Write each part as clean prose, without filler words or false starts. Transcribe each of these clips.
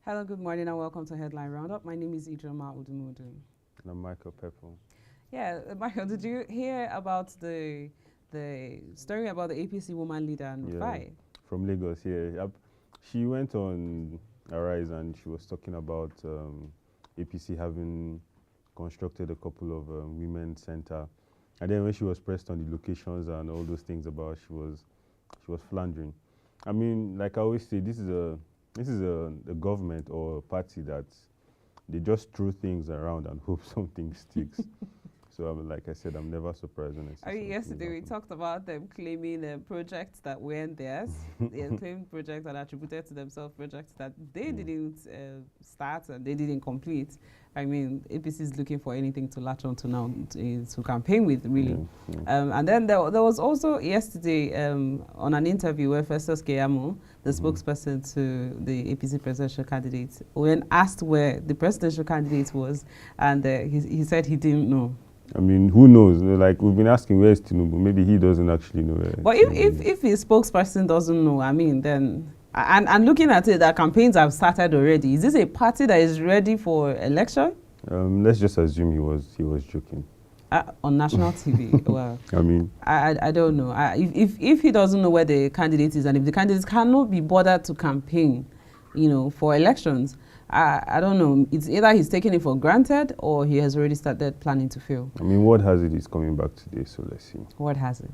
Hello, good morning, and welcome to Headline Roundup. My name is Ijoma Udumudu. And I'm Michael Pepple. Yeah, Michael, did you hear about the story about the APC woman leader and Rufai? From Lagos, yeah. She went on Arise and she was talking about APC having constructed a couple of women's center. And then when she was pressed on the locations and all those things about, she was floundering. I mean, like I always say, this is a government or a party that they just throw things around and hope something sticks. So, like I said, I'm never surprised when I see Yesterday we talked about them claiming projects that weren't theirs. They claimed projects that attributed to themselves, projects that they didn't start and they didn't complete. I mean, APC is looking for anything to latch onto now to campaign with, really. And then there was also yesterday on an interview where Festus Keyamo, the spokesperson to the APC presidential candidate, when asked where the presidential candidate was, and he said he didn't know. I mean, who knows? Like, we've been asking where's Tinubu. Maybe he doesn't actually know. But if his spokesperson doesn't know, I mean, then... And looking at it, that campaigns have started already. Is this a party that is ready for election? Let's just assume he was joking. On national TV, well... I mean... I don't know. If he doesn't know where the candidate is, and if the candidate cannot be bothered to campaign, for elections, I don't know. It's either he's taking it for granted or he has already started planning to fail. I mean, word has it he's coming back today, so let's see. Word has it.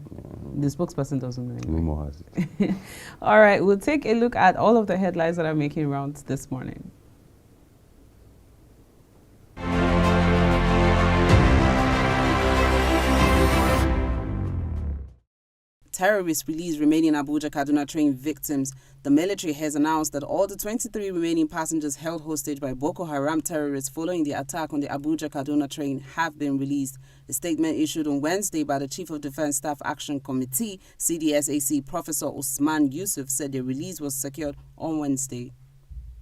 The spokesperson doesn't know. Anyway. Rumor has it. All right, we'll take a look at all of the headlines that are making rounds this morning. Terrorists released remaining Abuja-Kaduna train victims. The military has announced that all the 23 remaining passengers held hostage by Boko Haram terrorists following the attack on the Abuja-Kaduna train have been released. A statement issued on Wednesday by the Chief of Defense Staff Action Committee, CDSAC, Professor Usman Yusuf, said the release was secured on Wednesday.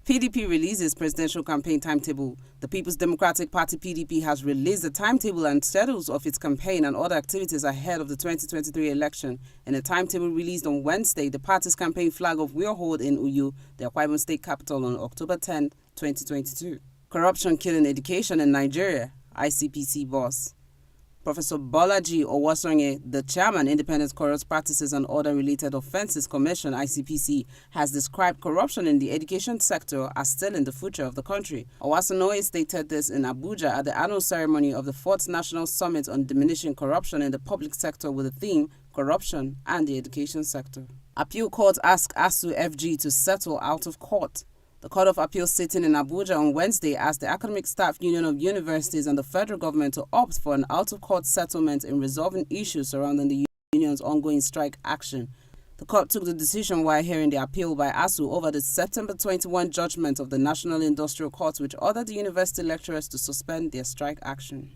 PDP releases presidential campaign timetable. The People's Democratic Party PDP has released the timetable and schedules of its campaign and other activities ahead of the 2023 election. In a timetable released on Wednesday, the party's campaign flag off will hold in Uyo, the Akwa Ibom State capital, on October 10, 2022. Corruption killing education in Nigeria, ICPC boss. Professor Bolaji Owosonye, the chairman, Independent Corrupt Practices and Other Related Offences Commission, ICPC, has described corruption in the education sector as still in the future of the country. Owosonye stated this in Abuja at the annual ceremony of the 4th National Summit on Diminishing Corruption in the Public Sector with the theme, Corruption and the Education Sector. Appeal Court asked ASU FG to settle out of court. The Court of Appeal sitting in Abuja on Wednesday asked the Academic Staff Union of Universities and the federal government to opt for an out-of-court settlement in resolving issues surrounding the union's ongoing strike action. The court took the decision while hearing the appeal by ASU over the September 21 judgment of the National Industrial Court, which ordered the university lecturers to suspend their strike action.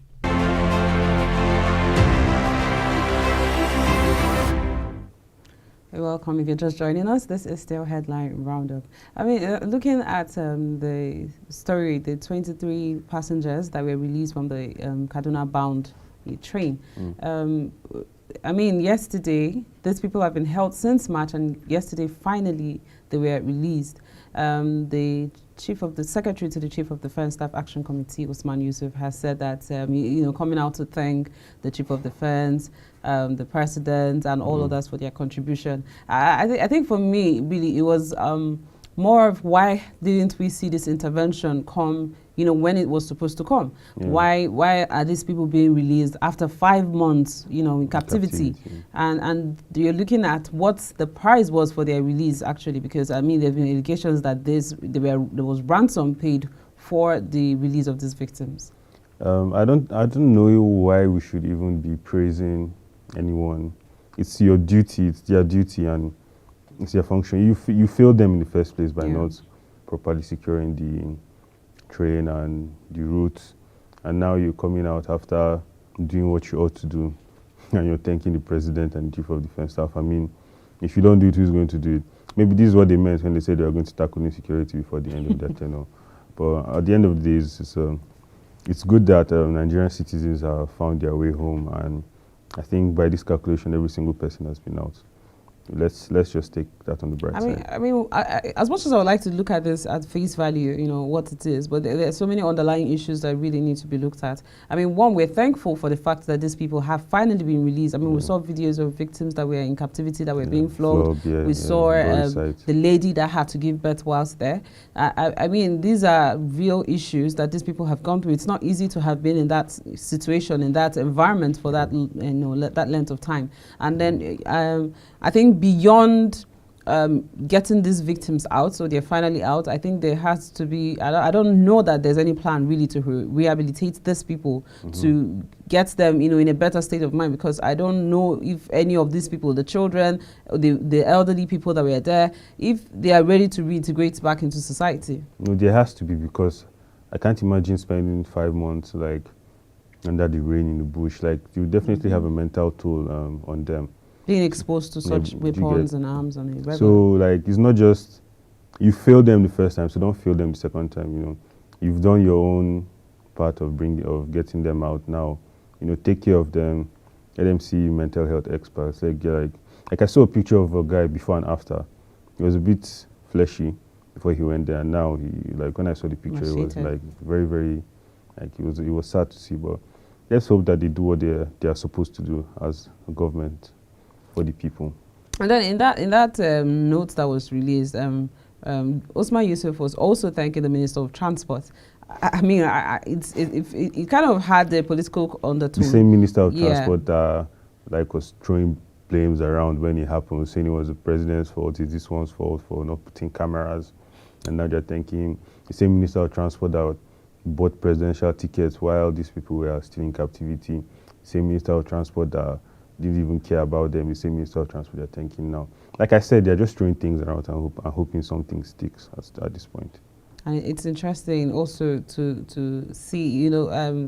Welcome. If you're just joining us, this is still Headline Roundup. I mean, looking at the story, the 23 passengers that were released from the Kaduna-bound train. I mean, yesterday, these people have been held since March, and yesterday, finally, they were released. The secretary to the Chief of Defense Staff Action Committee, Usman Yusuf, has said that, coming out to thank the Chief of Defense, the President, and all others for their contribution. I think for me, really, it was more of why didn't we see this intervention come, when it was supposed to come? Why are these people being released after 5 months, in captivity? And you're looking at what the price was for their release, actually, because, I mean, there have been indications that there was ransom paid for the release of these victims. I don't know why we should even be praising anyone. It's your duty, it's their duty, and it's their function. You failed them in the first place by not properly securing the train and the route, and now you're coming out after doing what you ought to do, and you're thanking the President and the Chief of Defense Staff. I mean, if you don't do it, who's going to do it? Maybe this is what they meant when they said they were going to tackle insecurity before the end of their tenure. But at the end of the day, it's good that Nigerian citizens have found their way home, and I think by this calculation, every single person has been out. let's just take that on the bright side. As much as I would like to look at this at face value, what it is, but there are so many underlying issues that really need to be looked at. One, we're thankful for the fact that these people have finally been released. We saw videos of victims that were in captivity that were being flogged. We saw the lady that had to give birth whilst there. These are real issues that these people have gone through. It's not easy to have been in that situation, in that environment for that, that length of time. And then I think beyond getting these victims out, so they're finally out, I think there has to be, I don't know that there's any plan really to rehabilitate these people, to get them, in a better state of mind, because I don't know if any of these people, the children, the elderly people that were there, if they are ready to reintegrate back into society. No, there has to be, because I can't imagine spending 5 months under the rain in the bush. You definitely have a mental toll on them. Being exposed to such weapons and arms on a regular. So it's not just you fail them the first time, so don't fail them the second time. You've done your own part of getting them out now. Take care of them, let them see mental health experts. Like I saw a picture of a guy before and after. He was a bit fleshy before he went there, and now when I saw the picture, it was very, very, it was sad to see. But let's hope that they do what they are supposed to do as a government for the people. And then in that note that was released, Usman Yusuf was also thanking the Minister of Transport. It kind of had the political undertone. The same Minister of Transport that was throwing blames around when it happened, saying it was the president's fault, it's this one's fault for not putting cameras. And now they're thanking the same Minister of Transport that bought presidential tickets while these people were still in captivity. The same Minister of Transport that didn't even care about them. The same Minister of Transport they're thanking now. Like I said, they're just throwing things around and hoping something sticks at this point. And it's interesting also to see,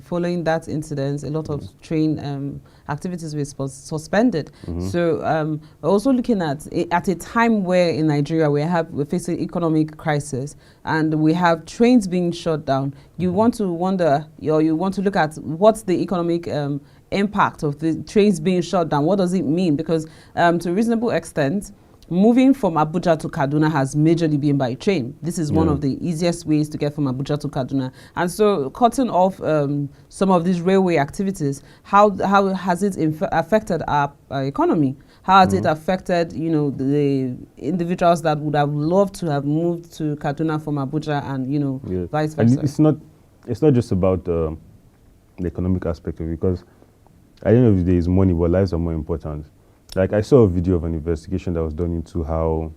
following that incident, a lot of train activities were suspended. So we're also looking at a time where in Nigeria we're facing economic crisis and we have trains being shut down. You want to wonder, or you want to look at what's the economic impact of the trains being shut down. What does it mean? Because to a reasonable extent, moving from Abuja to Kaduna has majorly been by train. This is one of the easiest ways to get from Abuja to Kaduna. And so cutting off some of these railway activities, how has it affected our economy? How has it affected, the individuals that would have loved to have moved to Kaduna from Abuja and, vice versa? And it's not just about the economic aspect of it, because at the end of the day, it's money, but lives are more important. I saw a video of an investigation that was done into how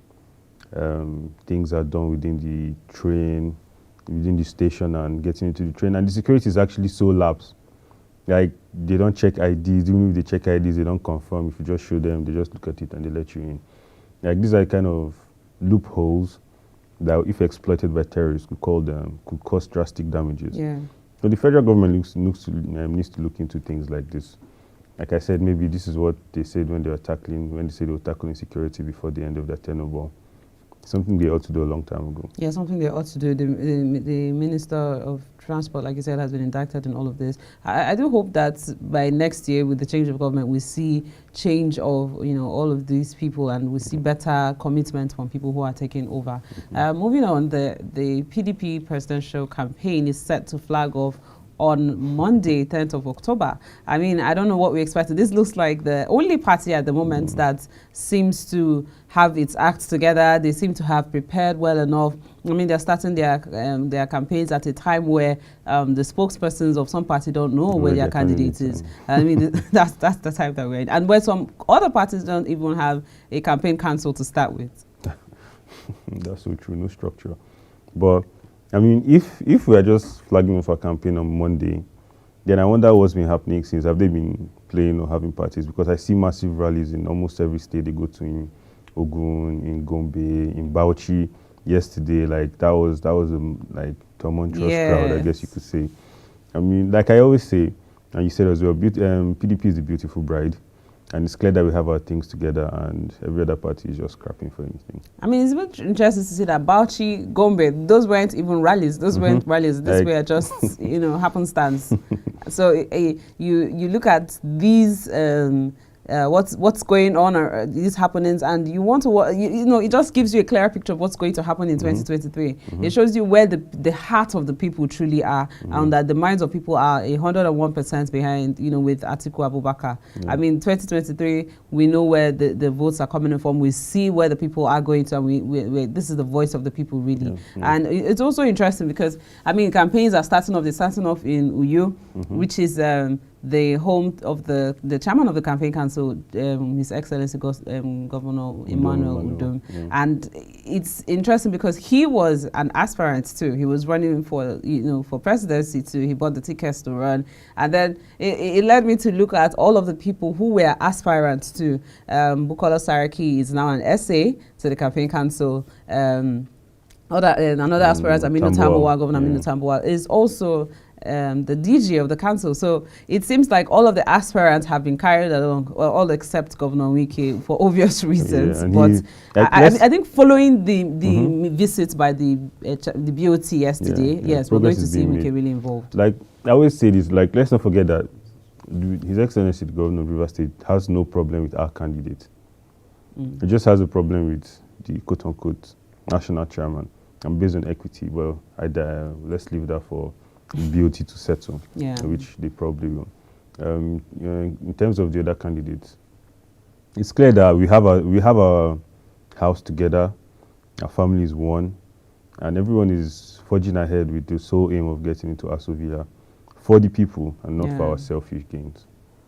things are done within the train, within the station and getting into the train. And the security is actually so lax. They don't check IDs. Even if they check IDs, they don't confirm. If you just show them, they just look at it and they let you in. These are kind of loopholes that, if exploited by terrorists, could cause drastic damages. So the federal government needs to look into things like this. Like I said, maybe this is what they said when they said they were tackling security before the end of their tenure. Something they ought to do a long time ago. Yeah, something they ought to do. The Minister of Transport, like you said, has been indicted in all of this. I do hope that by next year, with the change of government, we see change of all of these people, and we see better commitment from people who are taking over. Moving on, the PDP presidential campaign is set to flag off on Monday, 10th of October. I don't know what we expected. This looks like the only party at the moment that seems to have its act together. They seem to have prepared well enough. They're starting their campaigns at a time where the spokespersons of some party don't know where their candidate is. That's the time that we're in. And where some other parties don't even have a campaign council to start with. That's so true, no structure. But if we are just flagging off our campaign on Monday, then I wonder what's been happening since. Have they been playing or having parties? Because I see massive rallies in almost every state they go to, in Ogun, in Gombe, in Bauchi. Yesterday, that was a tumultuous crowd, I guess you could say. Like I always say, and you said as well, PDP is the beautiful bride. And it's clear that we have our things together, and every other party is just scrapping for anything. It's very interesting to see that Bauchi, Gombe, those weren't even rallies. Those weren't rallies. These were just, happenstance. So you look at these what's going on, or these happenings, and you want to, it just gives you a clearer picture of what's going to happen in 2023. It shows you where the heart of the people truly are, and that the minds of people are 101% behind, with Atiku Abubakar. I mean, 2023, we know where the votes are coming from. We see where the people are going to, and this is the voice of the people, really. And it's also interesting because, I mean, campaigns are starting off. They're starting off in Uyo, which is the home of the chairman of the campaign council, His Excellency Governor Emmanuel Udom. And it's interesting because he was an aspirant too. He was running for presidency too. He bought the tickets to run, and then it led me to look at all of the people who were aspirants too. Bukola Saraki is now an SA to the campaign council. Another aspirant, Aminu Tambuwal, Governor Aminu Tambuwal, is also the DG of the council. So it seems like all of the aspirants have been carried along, well, all except Governor Wike for obvious reasons. I think following the visit by the BOT yesterday, yes, we're going to see Wike really involved. Like I always say this, like let's not forget that His Excellency the Governor of Rivers State has no problem with our candidate. He just has a problem with the quote-unquote national chairman. And based on equity, well, let's leave that for BOT to settle, which they probably will. In terms of the other candidates, it's clear that we have a house together, our family is one, and everyone is forging ahead with the sole aim of getting into Aso Villa for the people and not for our selfish gains.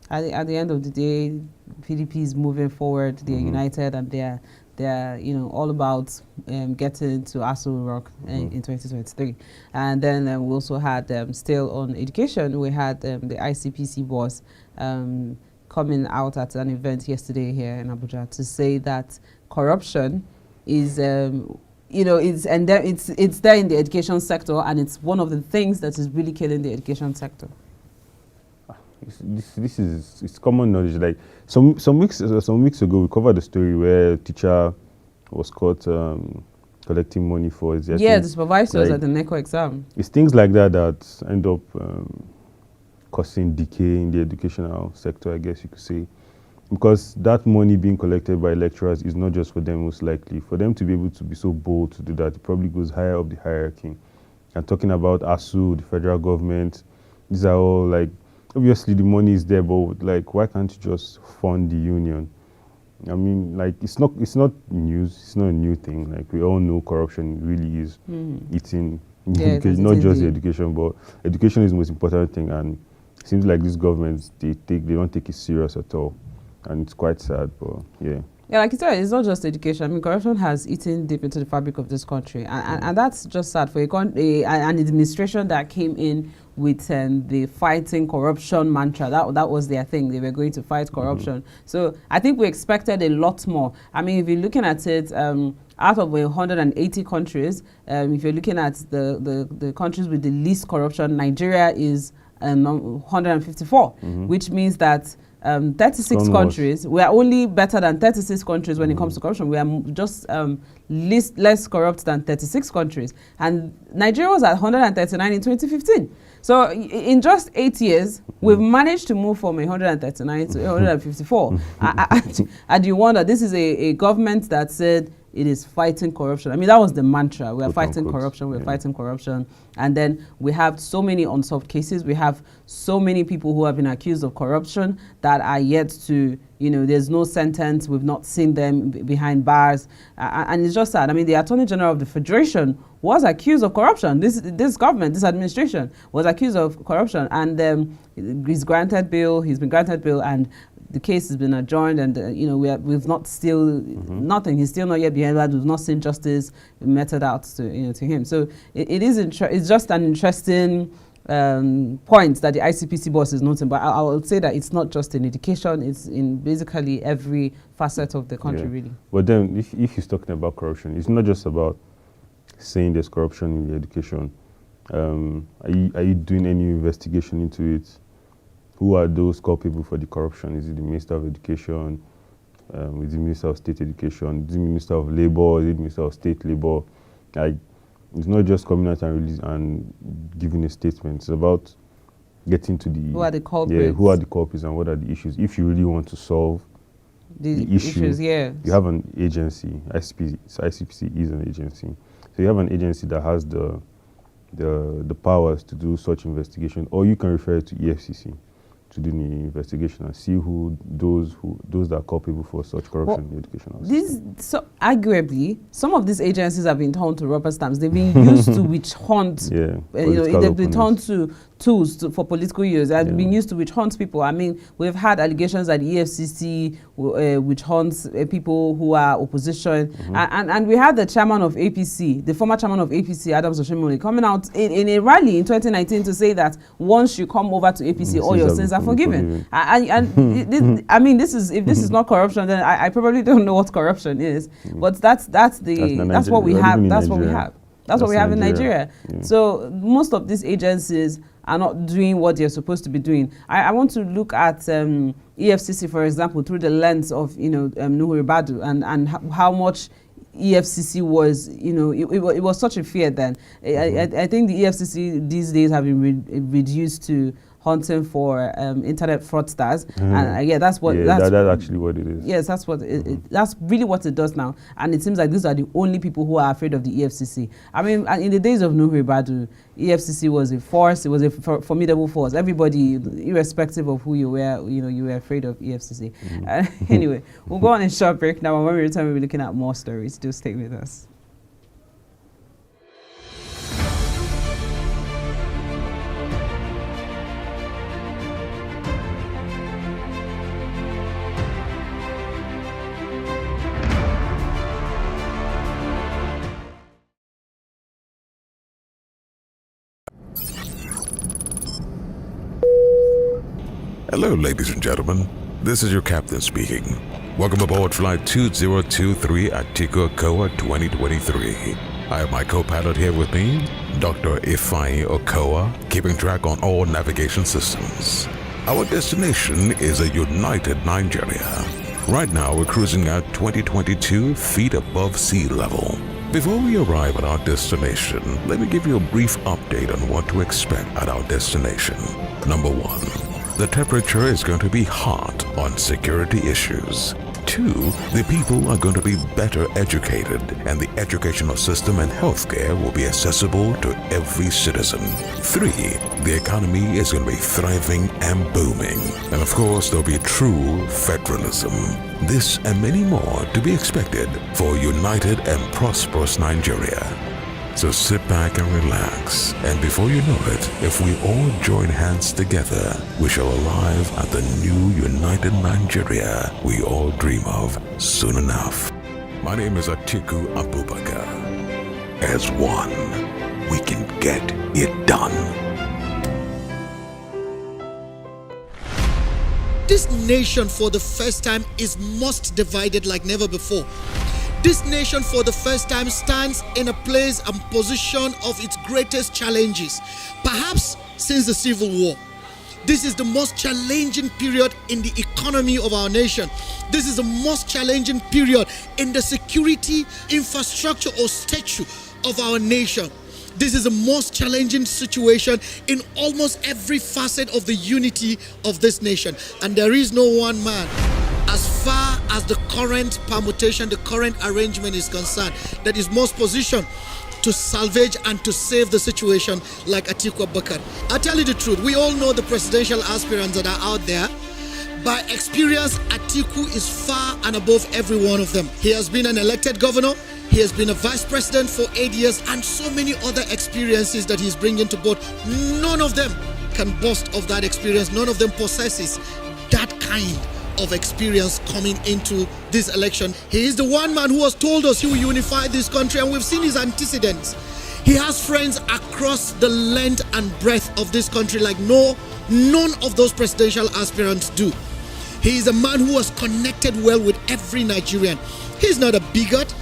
At the end of the day, PDP is moving forward. They're united, and they're all about getting to Aso Rock in 2023. And then we also had, still on education, we had the ICPC boss coming out at an event yesterday here in Abuja to say that corruption is, it's there in the education sector, and it's one of the things that is really killing the education sector. It's common knowledge. Like some weeks ago, we covered the story where a teacher was caught collecting money for his the supervisors at the NECO exam. It's things like that that end up causing decay in the educational sector, I guess you could say, because that money being collected by lecturers is not just for them. Most likely, for them to be able to be so bold to do that, it probably goes higher up the hierarchy. And talking about ASU, the federal government, these are all like, obviously the money is there, but like, why can't you just fund the union? I mean, like, it's not news. It's not a new thing. Like, we all know corruption really is eating education, not just the education, but education is the most important thing. And it seems like these governments, they don't take it serious at all, and it's quite sad. But yeah. Yeah, like you said, it's not just education. I mean, corruption has eaten deep into the fabric of this country, and that's just sad for an administration that came in with the fighting corruption mantra. That was their thing. They were going to fight corruption. So I think we expected a lot more. I mean, if you're looking at it, out of 180 countries, if you're looking at the countries with the least corruption, Nigeria is 154, which means that 36 countries, we are only better than 36 countries when it comes to corruption. We are just less corrupt than 36 countries. And Nigeria was at 139 in 2015. So in just 8 years, we've managed to move from 139 to 154. And you wonder, this is a government that said it is fighting corruption. I mean, that was the mantra. We are fighting corruption. We're fighting corruption. And then we have so many unsolved cases. We have so many people who have been accused of corruption that are yet to, there's no sentence. We've not seen them behind bars. And it's just sad. I mean, the Attorney General of the Federation was accused of corruption. This government, this administration was accused of corruption. And he's granted bail. He's been granted bail. And the case has been adjourned, and we've not still nothing. He's still not yet behind bars. We've not seen justice meted out to him. So it's just an interesting point that the ICPC boss is noting. But I will say that it's not just in education; it's in basically every facet of the country, really. But then, if he's talking about corruption, it's not just about saying there's corruption in the education. Are you doing any investigation into it? Who are those culpable for the corruption? Is it the Minister of Education? Is it the Minister of State Education? Is it the Minister of Labour? Is it the Minister of State Labour? Like, it's not just coming out and release and giving a statement. It's about getting to the... Who are the culprits? Yeah, who are the culprits and what are the issues? If you really want to solve the issue. issues. Yeah, You have an agency, ICPC. So ICPC is an agency. So you have an agency that has the powers to do such investigation, or you can refer it to EFCC to do the investigation and see who those that are culpable for such corruption in the educational system. So arguably, some of these agencies have been turned to rubber stamps. They've been used to witch hunt. Yeah, They've been turned to tools for political use. They've been used to witch hunt people. I mean, we've had allegations that the EFCC witch hunts people who are opposition, and we had the chairman of APC, the former chairman of APC, Adams Oshimole, coming out in a rally in 2019 to say that once you come over to APC, all your sins are forgiven. I mean, this is not corruption, then I probably don't know what corruption is. But that's what we have. That's what we have. That's what we have in Nigeria. Yeah. So most of these agencies are not doing what they're supposed to be doing. I want to look at EFCC, for example, through the lens of Nuhu Ribadu and how much EFCC was, it was such a fear then. I think the EFCC these days have been reduced to hunting for internet fraudsters, and that's actually what it is. Yes, that's what that's really what it does now, and it seems like these are the only people who are afraid of the EFCC. I mean, in the days of Nuhu Ribadu, EFCC was a force. It was a formidable force. Everybody, irrespective of who you were, you were afraid of EFCC. Anyway, we'll go on a short break now, and when we return, we'll be looking at more stories. Do stay with us. Hello, ladies and gentlemen. This is your captain speaking. Welcome aboard Flight 2023 AtikuLive 2023. I have my co-pilot here with me, Dr. Ifeanyi Okowa, keeping track on all navigation systems. Our destination is a united Nigeria. Right now, we're cruising at 2022 feet above sea level. Before we arrive at our destination, let me give you a brief update on what to expect at our destination. Number 1. The temperature is going to be hot on security issues. 2. The people are going to be better educated, and the educational system and healthcare will be accessible to every citizen. 3. The economy is going to be thriving and booming. And of course, there'll be true federalism. This and many more to be expected for a united and prosperous Nigeria. So sit back and relax, and before you know it, if we all join hands together, we shall arrive at the new united Nigeria we all dream of soon enough. My name is Atiku Abubakar. As one, we can get it done. This nation for the first time is most divided like never before. This nation for the first time stands in a place and position of its greatest challenges, perhaps since the Civil War. This is the most challenging period in the economy of our nation. This is the most challenging period in the security, infrastructure, or stature of our nation. This is the most challenging situation in almost every facet of the unity of this nation. And there is no one man, as far as the current permutation, the current arrangement is concerned, that is most positioned to salvage and to save the situation like Atiku Abubakar. I'll tell you the truth, we all know the presidential aspirants that are out there. By experience, Atiku is far and above every one of them. He has been an elected governor, he has been a vice president for 8 years, and so many other experiences that he's bringing to board. None of them can boast of that experience. None of them possesses that kind of experience coming into this election. He is the one man who has told us he will unify this country, and we've seen his antecedents. He has friends across the length and breadth of this country like none of those presidential aspirants do. He is a man who has connected well with every Nigerian. He's not a bigot.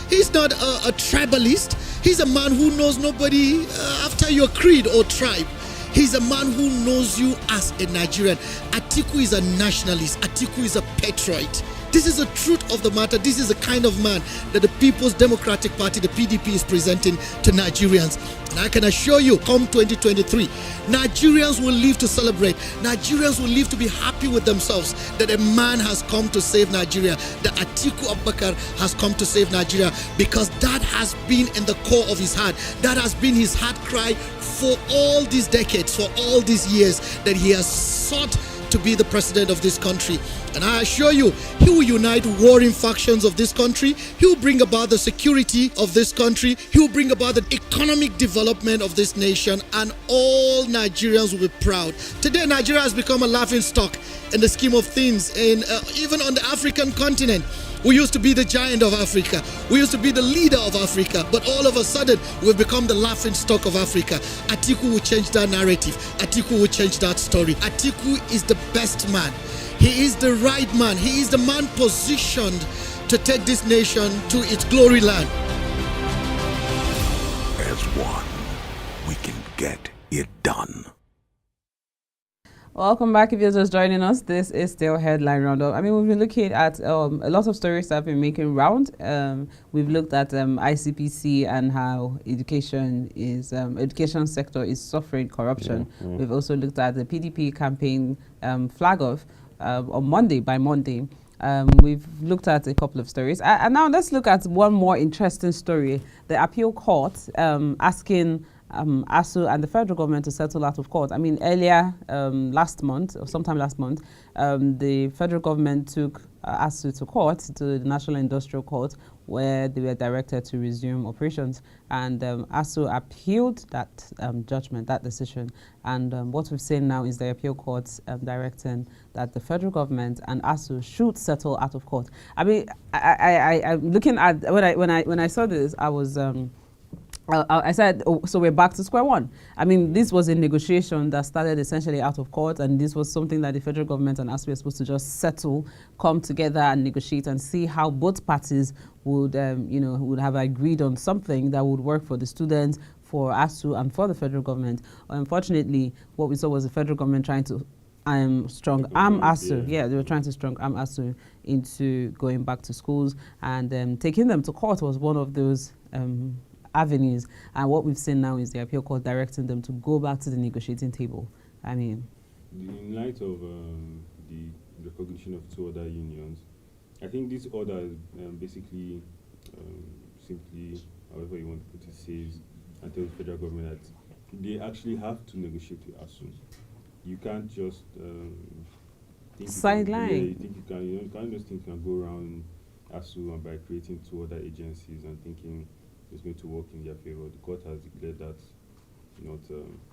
He's not a tribalist. He's a man who knows nobody after your creed or tribe. He's a man who knows you as a Nigerian. Atiku is a nationalist. Atiku is a patriot. This is the truth of the matter. This is the kind of man that the People's Democratic Party, the PDP, is presenting to Nigerians. And I can assure you, come 2023, Nigerians will live to celebrate. Nigerians will live to be happy with themselves that a man has come to save Nigeria, that Atiku Abubakar has come to save Nigeria, because that has been in the core of his heart. That has been his heart cry for all these decades, for all these years that he has sought to be the president of this country. And I assure you, he will unite warring factions of this country. He will bring about the security of this country. He will bring about the economic development of this nation, and all Nigerians will be proud. Today, Nigeria has become a laughing stock in the scheme of things, and even on the African continent. We used to be the giant of Africa. We used to be the leader of Africa. But all of a sudden, we've become the laughing stock of Africa. Atiku will change that narrative. Atiku will change that story. Atiku is the best man. He is the right man. He is the man positioned to take this nation to its glory land. As one, we can get it done. Welcome back. If you're just joining us, this is still Headline Roundup. I mean, we've been looking at a lot of stories that have been making round. We've looked at ICPC and how education sector is suffering corruption. We've also looked at the PDP campaign flag off on Monday. We've looked at a couple of stories. And now let's look at one more interesting story. The appeal court asking ASU and the federal government to settle out of court. I mean, earlier sometime last month, the federal government took ASU to court, to the National Industrial Court, where they were directed to resume operations. And ASU appealed that judgment, that decision. And what we've seen now is the appeal court directing that the federal government and ASU should settle out of court. I mean, I'm looking at when I saw this, I was. I said, oh, so we're back to square one. I mean, this was a negotiation that started essentially out of court, and this was something that the federal government and ASU were supposed to just settle, come together and negotiate and see how both parties would, would have agreed on something that would work for the students, for ASU, and for the federal government. Unfortunately, what we saw was the federal government trying to strong arm ASU. Yeah, they were trying to strong arm ASU into going back to schools, and taking them to court was one of those avenues. And what we've seen now is the appeal court directing them to go back to the negotiating table. I mean, in light of the recognition of two other unions, I think this order is basically simply, however you want to put it, says and tells the federal government that they actually have to negotiate with ASU. You can't just think sideline. You think you can't just think you can go around ASU and by creating two other agencies and thinking it's going to work in their favor. The court has declared that not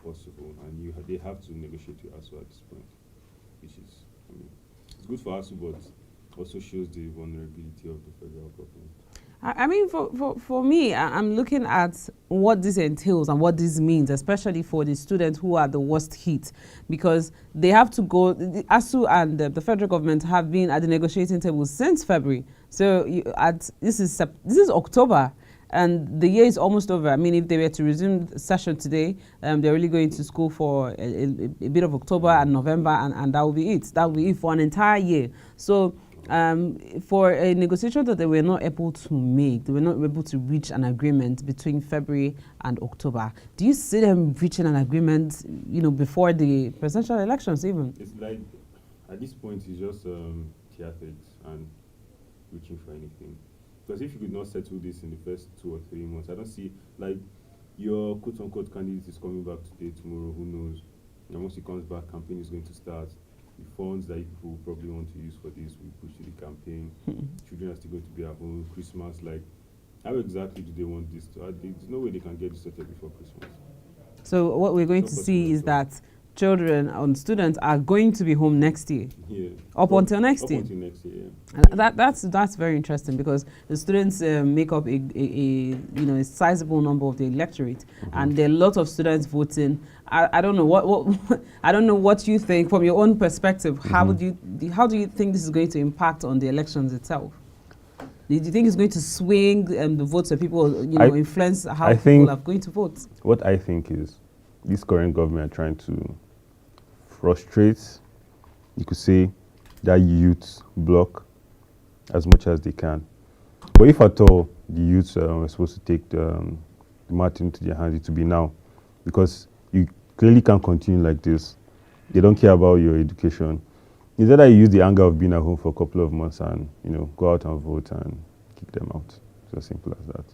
possible, and they have to negotiate with ASU at this point, which is, I mean, it's good for ASU, but also shows the vulnerability of the federal government. I mean, for me, I'm looking at what this entails and what this means, especially for the students who are the worst hit, because they have to go. The ASU and the federal government have been at the negotiating table since February. So this is October. And the year is almost over. I mean, if they were to resume session today, they're really going to school for a bit of October and November, and that will be it. That will be it for an entire year. So for a negotiation that they were not able to make, they were not able to reach an agreement between February and October. Do you see them reaching an agreement, before the presidential elections even? It's like, at this point, it's just theatrics and reaching for anything. Because if you could not settle this in the first 2 or 3 months, I don't see, like, your quote-unquote candidate is coming back today, tomorrow, who knows? And once he comes back, campaign is going to start. The funds that people probably want to use for this will push to the campaign. Children are still going to be at home. Christmas, like, how exactly do they want this to? There's no way they can get this sorted before Christmas. So what we're going to see is that children and students are going to be home next year. Yeah. Up until next year. Until next year, yeah. And that's very interesting, because the students make up a sizable number of the electorate, and there are a lot of students voting. I don't know what I don't know what you think from your own perspective. How do you think this is going to impact on the elections itself? Do you think it's going to swing the votes of people, influence how people are going to vote? What I think is this current government are trying to frustrate, you could say, that youth bloc as much as they can. But if at all the youths are supposed to take the matter into their hands, it to be now, because you clearly can't continue like this. They don't care about your education. It's either you use the anger of being at home for a couple of months and go out and vote and kick them out. It's as simple as that.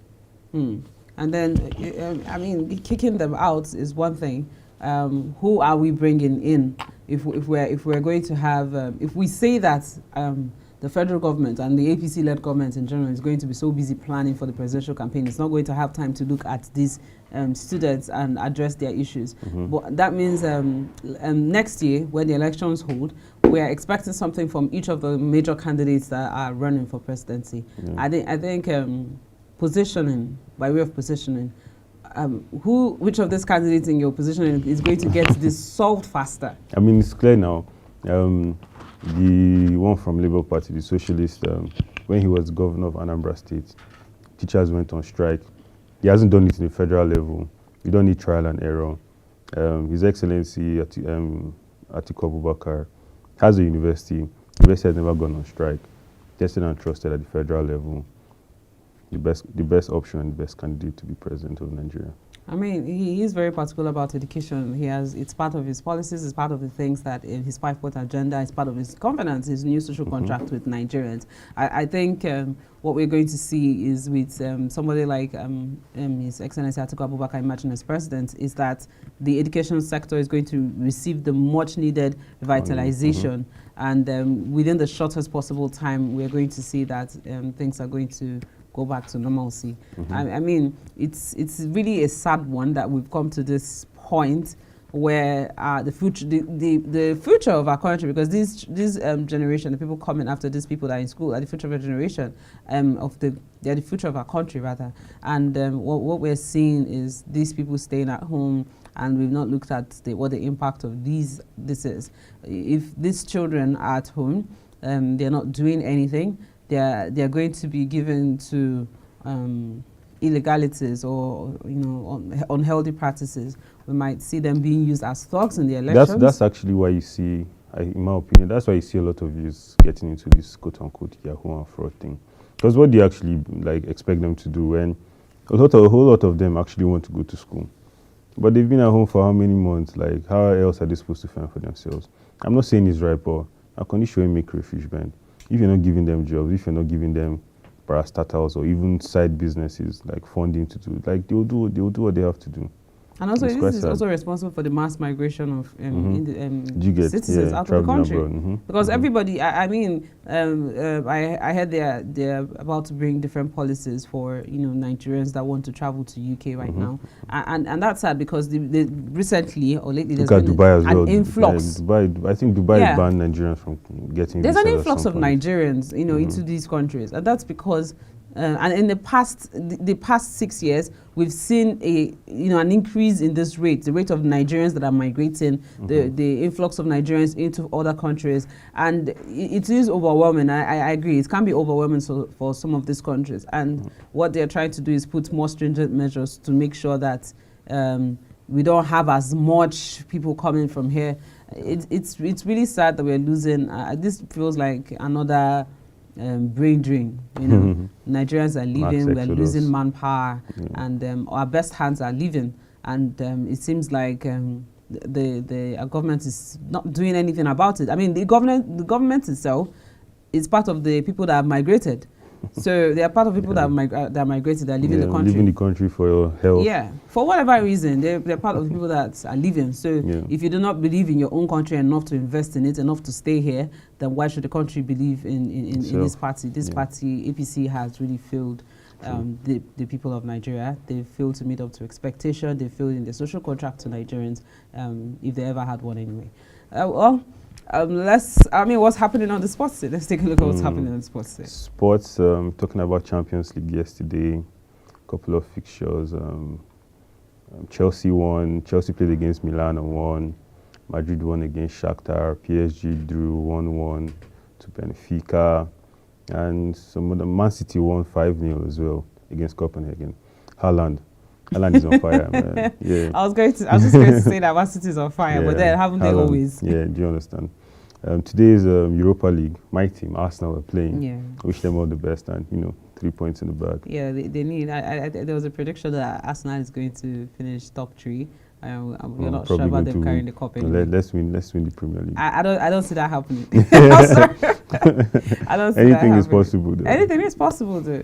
And then, I mean, kicking them out is one thing. Who are we bringing in? If we're going to have, if we say that the federal government and the APC-led government in general is going to be so busy planning for the presidential campaign, it's not going to have time to look at these students and address their issues. But that means next year, when the elections hold, we are expecting something from each of the major candidates that are running for presidency. I think positioning, by way of positioning, which of these candidates in your position is going to get this solved faster? I mean, it's clear now. The one from Labour Party, the socialist, when he was governor of Anambra State, teachers went on strike. He hasn't done it in the federal level. You don't need trial and error. His Excellency Atiku Abubakar has a university. The university has never gone on strike. Tested and trusted at the federal level. The best option and the best candidate to be president of Nigeria. I mean, he is very particular about education. It's part of his policies, it's part of the things that in his 5-point agenda, it's part of his covenant, his new social contract with Nigerians. I think what we're going to see is with somebody like His Excellency Atiku Abubakar emerging as president, is that the education sector is going to receive the much needed revitalization. And within the shortest possible time, we're going to see that things are going to go back to normalcy. I mean, it's really a sad one that we've come to this point where the future of our country, because this generation, the people coming after these people that are in school, are the future of a generation, they're the future of our country rather. And what we're seeing is these people staying at home, and we've not looked at what the impact of this is. If these children are at home, they're not doing anything, they're going to be given to illegalities or unhealthy practices. We might see them being used as thugs in the elections. That's actually why you see, in my opinion, that's why you see a lot of youths getting into this quote-unquote Yahoo and fraud thing. Because what do you actually expect them to do when a whole lot of them actually want to go to school? But they've been at home for how many months? How else are they supposed to fend for themselves? I'm not saying it's right, but how can you show him make crayfish bend? If you're not giving them jobs, if you're not giving them parastatals or even side businesses like funding to do, they'll do what they have to do. And also, this is also responsible for the mass migration of citizens out of the country. Because everybody, I heard they're about to bring different policies for Nigerians that want to travel to UK right now, and that's sad because they recently or lately there's been Dubai as well. An influx. I think Dubai banned Nigerians from getting. There's an influx of Nigerians, into these countries, and that's because. And in the past 6 years, we've seen an increase in this rate, the rate of Nigerians that are migrating, the influx of Nigerians into other countries, and it is overwhelming. I agree, it can be overwhelming for some of these countries, and what they're trying to do is put more stringent measures to make sure that we don't have as much people coming from here. It's really sad that we're losing. This feels like another brain drain. Nigerians are leaving, we're losing manpower, and our best hands are leaving, and it seems like our government is not doing anything about it. I mean, the government itself is part of the people that have migrated. So they are part of people that are migrated, that are leaving the country. Leaving the country for your health. Yeah, for whatever reason, they're part of the people that are leaving. So if you do not believe in your own country enough to invest in it, enough to stay here, then why should the country believe in this party? This party, APC, has really failed the people of Nigeria. They failed to meet up to expectation. They failed in their social contract to Nigerians, if they ever had one anyway. What's happening on the sports scene? Let's take a look at what's happening on the sports scene. Sports, talking about Champions League yesterday, a couple of fixtures. Chelsea won. Chelsea played against Milan and won. Madrid won against Shakhtar. PSG drew 1-1 to Benfica. And some of the Man City won 5-0 as well against Copenhagen. Haaland is on fire, man. Yeah. I was just going to say that Man City is on fire, but then haven't they always? Yeah, do you understand? Today is Europa League. My team, Arsenal, are playing. Yeah. Wish them all the best, and 3 points in the bag. Yeah, they need. There was a prediction that Arsenal is going to finish top 3. We're not sure about them carrying the cup anyway. Let's win the Premier League. I don't see that happening. I don't see Anything that is possible, though. Anything is possible, though.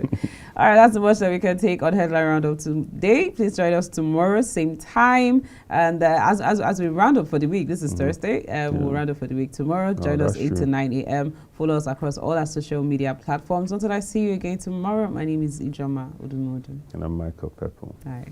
All right, that's the much that we can take on Headline Roundup today. Please join us tomorrow, same time. And as we round up for the week, this is Thursday. We'll round up for the week tomorrow. Join us 8 to 9 a.m. Follow us across all our social media platforms. Until I see you again tomorrow, my name is Ijoma Odumodu. And I'm Michael Pepple. Bye.